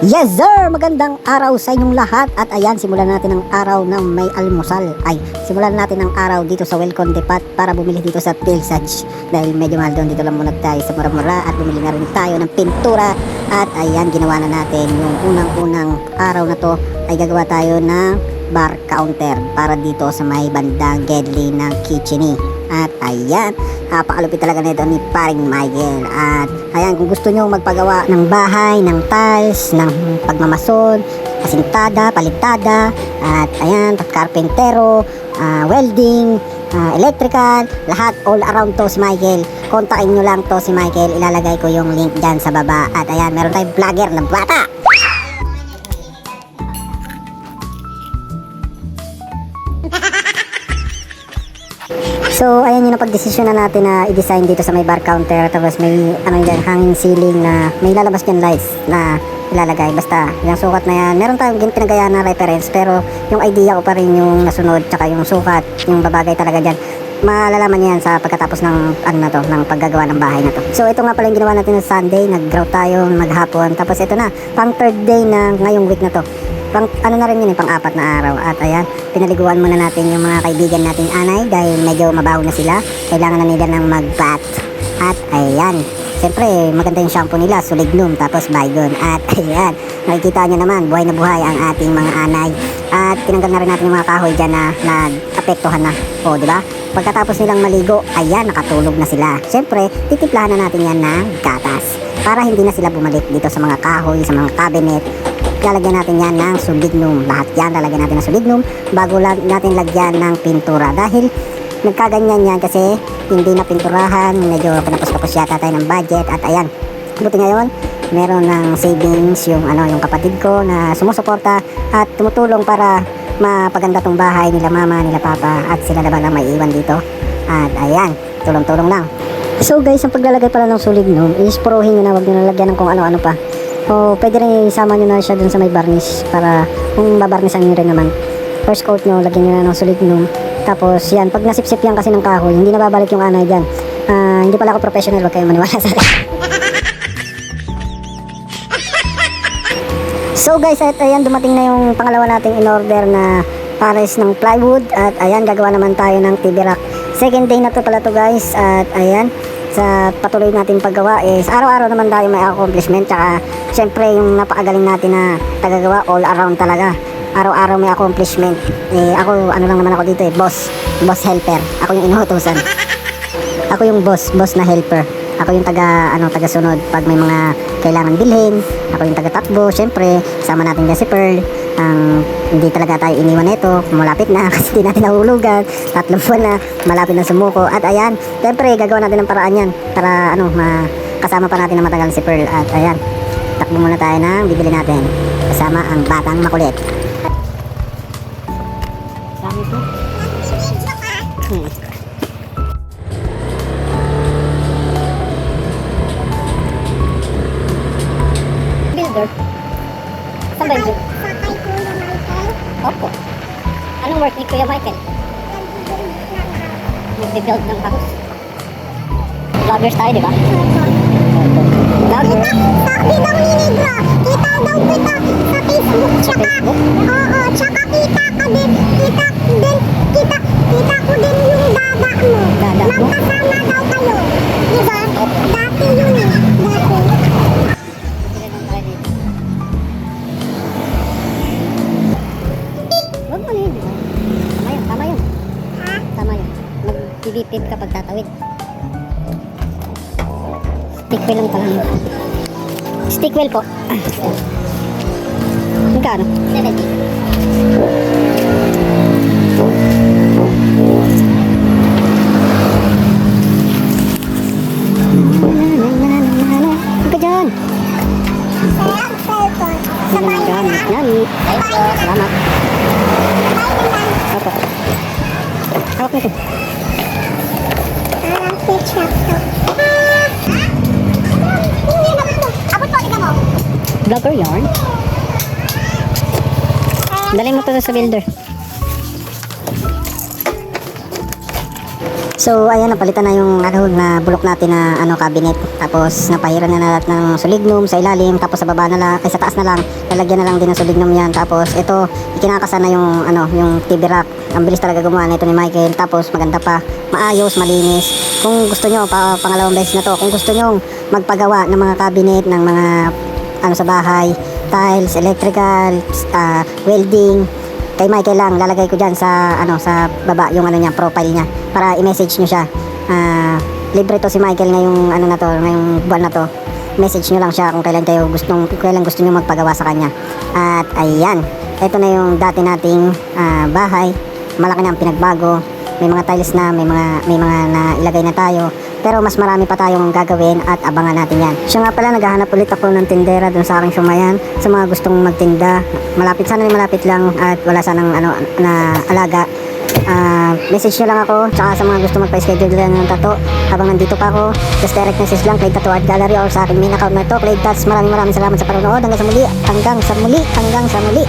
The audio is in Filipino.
Yes sir! Magandang araw sa inyong lahat. At ayan, simulan natin ang araw ng may almusal. Simulan natin ang araw dito sa Welcome Depot para bumili dito sa Pilsage. Dahil medyo mahal doon, dito lang muna tayo sa mura-mura. At bumili na rin tayo ng pintura. At ayan, ginawa na natin yung unang-unang araw na to ay gagawa tayo ng bar counter para dito sa may bandang Gedli ng Kitcheni. At ayan, napakalupit talaga nito ni paring Michael. At ayan, kung gusto nyo magpagawa ng bahay, ng tiles, ng pagmamason, asintada, palitada, at ayan, karpentero, welding, electrical, lahat all around to si Michael. Kontakin nyo lang to si Michael, ilalagay ko yung link dyan sa baba. At ayan, meron tayong vlogger na bata. So, ayan yung napagdesisyon na natin na i-design dito sa may bar counter. Tapos may dyan, hanging ceiling na may lalabas dyan lights na ilalagay. Basta, yung sukat na yan. Meron tayong pinagayaan na reference, pero yung idea ko pa rin yung nasunod, tsaka yung sukat, yung babagay talaga dyan. Malalaman niyan sa pagkatapos ng ng paggagawa ng bahay na to. So, ito nga pala yung ginawa natin ng Sunday. Nag-grow tayo maghapon. Tapos ito na, pang third day na ngayong week na to. Pang na rin yun, pang-apat na araw. At ayan, pinaliguan muna natin yung mga kaibigan nating anay dahil medyo mabaho na sila. Kailangan na nila ng mag-bath. At ayan, siyempre maganda yung shampoo nila, Sulignum, tapos Baygon. At ayan, nakikita nyo naman, buhay na buhay ang ating mga anay. At tinanggal na rin natin yung mga kahoy dyan na nag-apektuhan na. O, di ba? Pagkatapos nilang maligo, ayan, nakatulog na sila. Siyempre, titiplahan na natin yan ng gatas para hindi na sila bumalik dito sa mga kahoy, sa mga cabinet. Lalagyan natin yan ng Sulignum. Lahat yan lalagyan natin ng Sulignum bago natin lagyan ng pintura. Dahil nagkaganyan yan kasi hindi na pinturahan, medyo pinapos-kapos yata tayo ng budget. At ayan, buti ngayon meron ng savings yung kapatid ko na sumusuporta at tumutulong para mapaganda tong bahay nila mama, nila papa, at sila naman ang may iwan dito. At ayan, tulong-tulong lang. So guys, ang paglalagay pala ng Sulignum is puruhin nyo na, wag nyo nalagyan ng kung ano-ano pa. O pwede rin isama nyo na siya dun sa may varnish para kung babarnisan nyo rin naman. First coat nyo, lagyan nyo na ng Sulignum. Tapos yan, pag nasipsip yan kasi ng kahoy, hindi na babalik yung anay dyan. Hindi pala ako professional, wag kayong maniwala sa akin. So guys, at ayan, dumating na yung pangalawa nating in-order na pares ng plywood. At ayan, gagawa naman tayo ng TV rack. Second day na to pala to guys. At ayan, sa patuloy natin paggawa is araw-araw naman tayo may accomplishment. Tsaka syempre yung napakagaling natin na tagagawa, all around talaga. Araw-araw may accomplishment. Ako, lang naman ako dito boss helper. Ako yung inuutosan. Ako yung boss na helper. Ako yung taga-sunod pag may mga kailangan bilhin. Ako yung taga-takbo. Syempre, sama natin dyan si Pearl. Hindi talaga tayo iniwan nito. Malapit na kasi hindi natin nahulugan. 3 buwan na, malapit na sumuko. At ayan, syempre, gagawa natin ng paraan yan para kasama pa natin na matagal si Pearl. At ayan, takbo muna tayo ng bibili natin. Kasama ang batang makulit. Dami po. Builder. Saan ba yun? Sa kay Kuya Michael. Opo. Anong work ni Kuya Michael? Nag-build ng house. Vloggers tayo, di ba? Vlogger. Sabi daw ni Negro, kita daw kita sa Facebook. Tsaka, oo, tsaka kita ko din yung dada mo. Dada mo? Magkasama daw kayo. Diba? Dati yun eh. Huwag mo na yun, di ba? Tama yun. Ha? Tama yun. Mag-pipip kapag tatawid. Stick wheel lang pala yun. Stick wheel po. Magkano? 70. Huwag ka dyan. Sarap, cellphone. Sabay na lang. Yan. Salamat. Opo. Hawak nito. Parang ketchup to. Abot po, tignan mo. Vlogger yarn. Dali mo to sa builder. So ayan, napalitan na yung na bulok natin na cabinet. Tapos napahiran na natin ng solignum sa ilalim, tapos sa baba na lang, sa taas na lang, lalagyan na lang din ng solignum yan. Tapos ito, ikinakasa na yung yung TV rack. Ang bilis talaga gumawa nito ni Michael. Tapos maganda pa, maayos, malinis. Kung gusto nyo, pangalawang beses na to, kung gusto nyo magpagawa ng mga cabinet, ng mga sa bahay, tiles, electrical, welding, kay Michael lang, lalagay ko dyan sa sa baba yung niya, profile niya, para i-message nyo siya. Libre to si Michael ngayong na to, ngayong buwan na to. Message nyo lang siya kung kailan gusto nyo magpagawa sa kanya. At ayan, ito na yung dati nating bahay. Malaki na ang pinagbago. May mga tiles na, may mga nailagay na tayo. Pero mas marami pa tayong gagawin at abangan natin yan. Siya nga pala, naghahanap ulit ako ng tindera dun sa aking sumayan. Sa mga gustong magtinda, malapit lang at wala sanang na alaga. Message nyo lang ako, tsaka sa mga gusto magpa-schedule lang ng tato. Habang nandito pa ako, just direct message lang kay Tattoo Art Gallery or sa aking main account na ito, Clay Tats. Maraming salamat sa panonood. Hanggang sa muli.